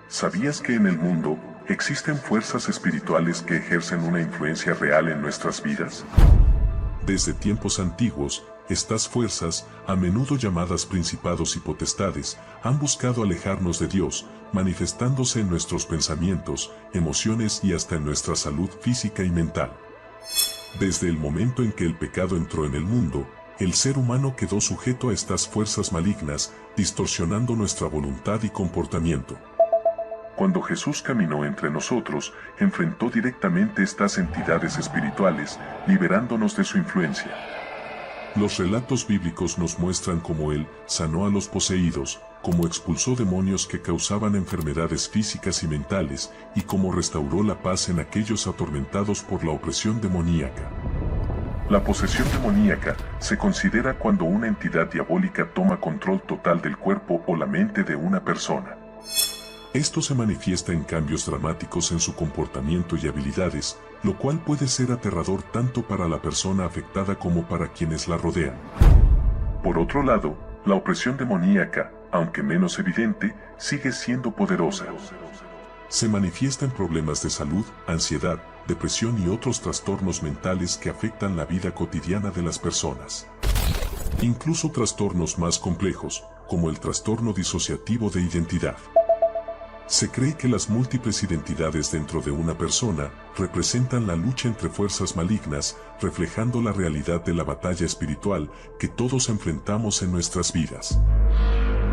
¿Sabías que en el mundo existen fuerzas espirituales que ejercen una influencia real en nuestras vidas? Desde tiempos antiguos, estas fuerzas, a menudo llamadas principados y potestades, han buscado alejarnos de Dios, manifestándose en nuestros pensamientos, emociones y hasta en nuestra salud física y mental. Desde el momento en que el pecado entró en el mundo, el ser humano quedó sujeto a estas fuerzas malignas, distorsionando nuestra voluntad y comportamiento. Cuando Jesús caminó entre nosotros, enfrentó directamente estas entidades espirituales, liberándonos de su influencia. Los relatos bíblicos nos muestran cómo Él sanó a los poseídos, cómo expulsó demonios que causaban enfermedades físicas y mentales, y cómo restauró la paz en aquellos atormentados por la opresión demoníaca. La posesión demoníaca se considera cuando una entidad diabólica toma control total del cuerpo o la mente de una persona. Esto se manifiesta en cambios dramáticos en su comportamiento y habilidades, lo cual puede ser aterrador tanto para la persona afectada como para quienes la rodean. Por otro lado, la opresión demoníaca, aunque menos evidente, sigue siendo poderosa. Se manifiesta en problemas de salud, ansiedad, depresión y otros trastornos mentales que afectan la vida cotidiana de las personas. Incluso trastornos más complejos, como el trastorno disociativo de identidad. Se cree que las múltiples identidades dentro de una persona representan la lucha entre fuerzas malignas, reflejando la realidad de la batalla espiritual que todos enfrentamos en nuestras vidas.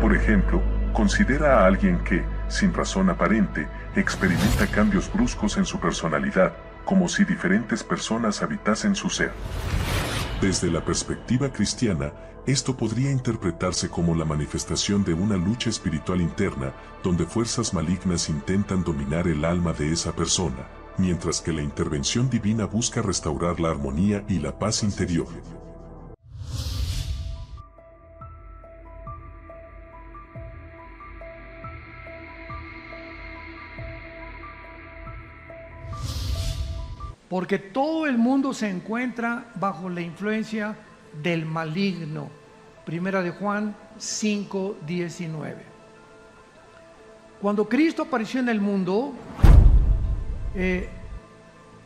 Por ejemplo, considera a alguien que, sin razón aparente, experimenta cambios bruscos en su personalidad, como si diferentes personas habitasen su ser. Desde la perspectiva cristiana, esto podría interpretarse como la manifestación de una lucha espiritual interna, donde fuerzas malignas intentan dominar el alma de esa persona, mientras que la intervención divina busca restaurar la armonía y la paz interior. Porque todo el mundo se encuentra bajo la influencia del maligno. Primera de Juan 5:19. Cuando Cristo apareció en el mundo,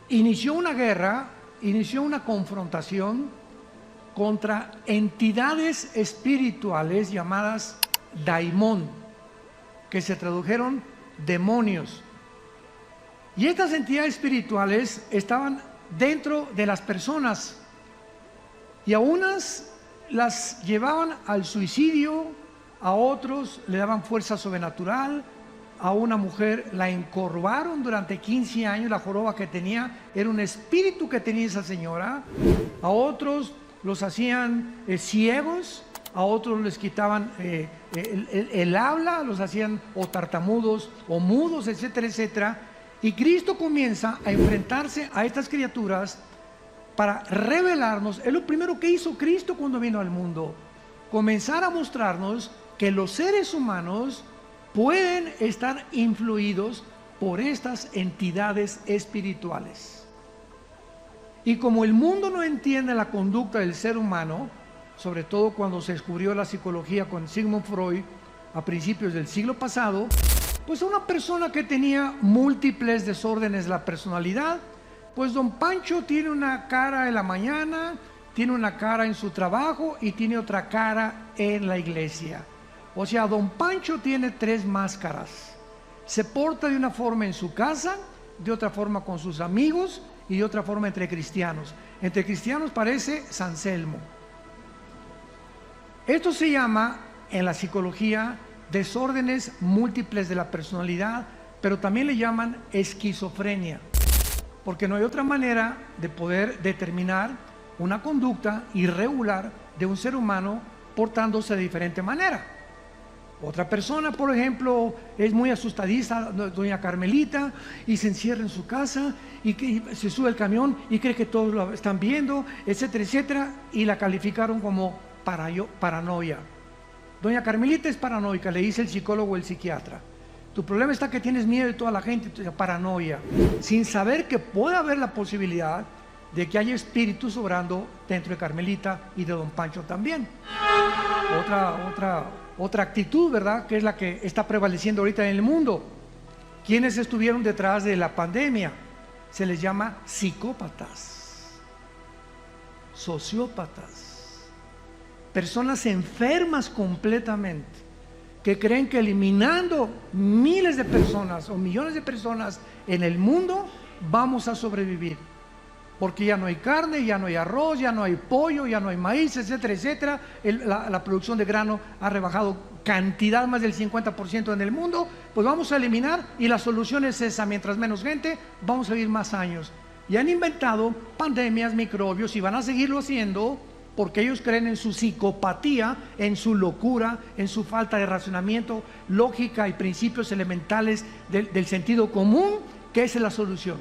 inició una guerra, inició una confrontación contra entidades espirituales llamadas daimón, que se tradujeron demonios. Y estas entidades espirituales estaban dentro de las personas, y a unas las llevaban al suicidio, a otros le daban fuerza sobrenatural, a una mujer la encorvaron durante 15 años, la joroba que tenía era un espíritu que tenía esa señora, a otros los hacían ciegos, a otros les quitaban el habla, los hacían o tartamudos o mudos, etcétera, etcétera. Y Cristo comienza a enfrentarse a estas criaturas para revelarnos. Es lo primero que hizo Cristo cuando vino al mundo, comenzar a mostrarnos que los seres humanos pueden estar influidos por estas entidades espirituales. Y como el mundo no entiende la conducta del ser humano, sobre todo cuando se descubrió la psicología con Sigmund Freud a principios del siglo pasado, pues una persona que tenía múltiples desórdenes de la personalidad, pues don Pancho tiene una cara en la mañana, tiene una cara en su trabajo y tiene otra cara en la iglesia. O sea, don Pancho tiene 3 máscaras. Se porta de una forma en su casa, de otra forma con sus amigos y de otra forma entre cristianos. Entre cristianos parece San Selmo. Esto se llama en la psicología desórdenes múltiples de la personalidad, pero también le llaman esquizofrenia, porque no hay otra manera de poder determinar una conducta irregular de un ser humano portándose de diferente manera. Otra persona, por ejemplo, es muy asustadiza, doña Carmelita, y se encierra en su casa y se sube al camión y cree que todos lo están viendo, etcétera, etcétera, y la calificaron como paranoia. Doña Carmelita es paranoica, le dice el psicólogo o el psiquiatra. Tu problema está que tienes miedo de toda la gente, paranoia, sin saber que puede haber la posibilidad de que haya espíritus obrando dentro de Carmelita y de don Pancho también. Otra actitud, ¿verdad?, que es la que está prevaleciendo ahorita en el mundo. ¿Quiénes estuvieron detrás de la pandemia? Se les llama psicópatas, sociópatas, personas enfermas completamente, que creen que eliminando miles de personas o millones de personas en el mundo vamos a sobrevivir. Porque ya no hay carne, ya no hay arroz, ya no hay pollo, ya no hay maíz, etcétera, etcétera. La producción de grano ha rebajado cantidad más del 50% en el mundo. Pues vamos a eliminar, y la solución es esa: mientras menos gente, vamos a vivir más años. Y han inventado pandemias, microbios, y van a seguirlo haciendo porque ellos creen en su psicopatía, en su locura, en su falta de razonamiento, lógica y principios elementales del sentido común, que esa es la solución.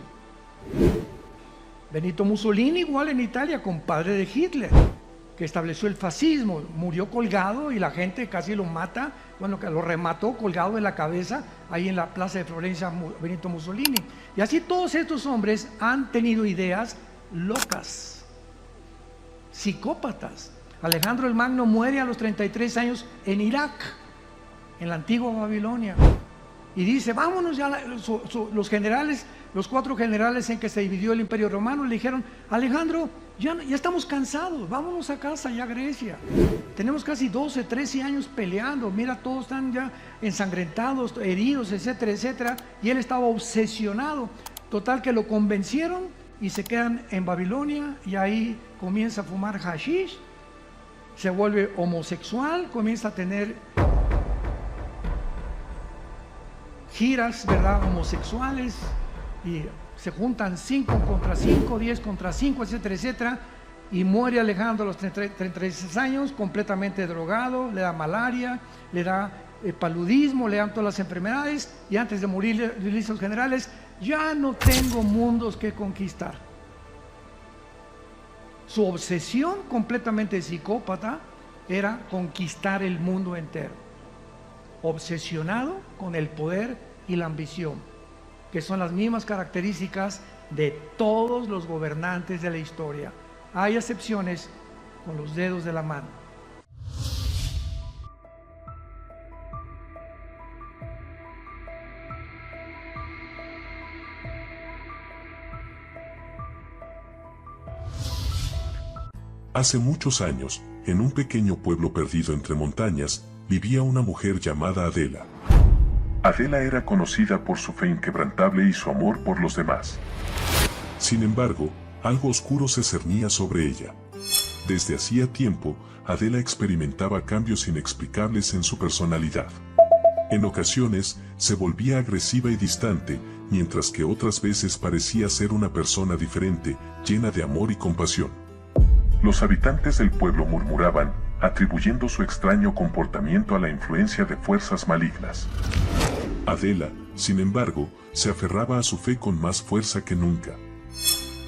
Benito Mussolini, igual en Italia, compadre de Hitler, que estableció el fascismo, murió colgado y la gente casi lo mata, bueno, que lo remató colgado en la cabeza, ahí en la plaza de Florencia, Benito Mussolini. Y así todos estos hombres han tenido ideas locas, psicópatas. Alejandro el Magno muere a los 33 años en Irak, en la antigua Babilonia, y dice: vámonos ya. Los generales, los 4 generales en que se dividió el Imperio Romano, le dijeron: Alejandro, ya estamos cansados, vámonos a casa, ya a Grecia. Tenemos casi 12, 13 años peleando, mira, todos están ya ensangrentados, heridos, etcétera, etcétera. Y él estaba obsesionado. Total que lo convencieron y se quedan en Babilonia, y ahí comienza a fumar hashish, se vuelve homosexual, comienza a tener giras, ¿verdad?, homosexuales, y se juntan 5 contra 5, 10 contra 5, etcétera, etcétera, y muere Alejandro a los 36 años, completamente drogado, le da malaria, le da paludismo, le dan todas las enfermedades, y antes de morir le dice a los generales: ya no tengo mundos que conquistar. Su obsesión completamente psicópata era conquistar el mundo entero, obsesionado con el poder y la ambición, que son las mismas características de todos los gobernantes de la historia. Hay excepciones con los dedos de la mano. Hace muchos años, en un pequeño pueblo perdido entre montañas, vivía una mujer llamada Adela. Adela era conocida por su fe inquebrantable y su amor por los demás. Sin embargo, algo oscuro se cernía sobre ella. Desde hacía tiempo, Adela experimentaba cambios inexplicables en su personalidad. En ocasiones, se volvía agresiva y distante, mientras que otras veces parecía ser una persona diferente, llena de amor y compasión. Los habitantes del pueblo murmuraban, atribuyendo su extraño comportamiento a la influencia de fuerzas malignas. Adela, sin embargo, se aferraba a su fe con más fuerza que nunca.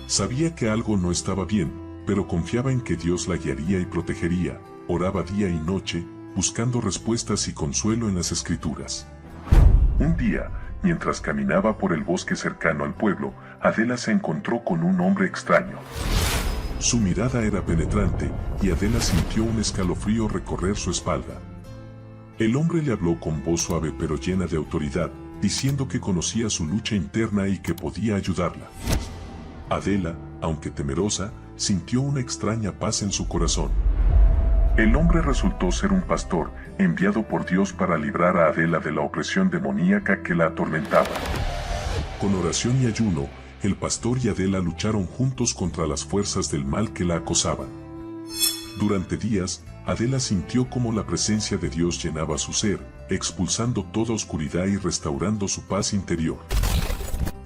Sabía que algo no estaba bien, pero confiaba en que Dios la guiaría y protegería. Oraba día y noche, buscando respuestas y consuelo en las Escrituras. Un día, mientras caminaba por el bosque cercano al pueblo, Adela se encontró con un hombre extraño. Su mirada era penetrante, y Adela sintió un escalofrío recorrer su espalda. El hombre le habló con voz suave pero llena de autoridad, diciendo que conocía su lucha interna y que podía ayudarla. Adela, aunque temerosa, sintió una extraña paz en su corazón. El hombre resultó ser un pastor, enviado por Dios para librar a Adela de la opresión demoníaca que la atormentaba. Con oración y ayuno, el pastor y Adela lucharon juntos contra las fuerzas del mal que la acosaban. Durante días, Adela sintió cómo la presencia de Dios llenaba su ser, expulsando toda oscuridad y restaurando su paz interior.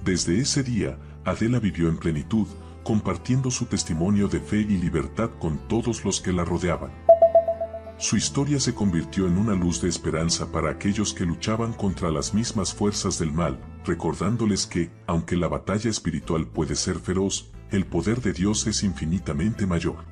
Desde ese día, Adela vivió en plenitud, compartiendo su testimonio de fe y libertad con todos los que la rodeaban. Su historia se convirtió en una luz de esperanza para aquellos que luchaban contra las mismas fuerzas del mal, recordándoles que, aunque la batalla espiritual puede ser feroz, el poder de Dios es infinitamente mayor.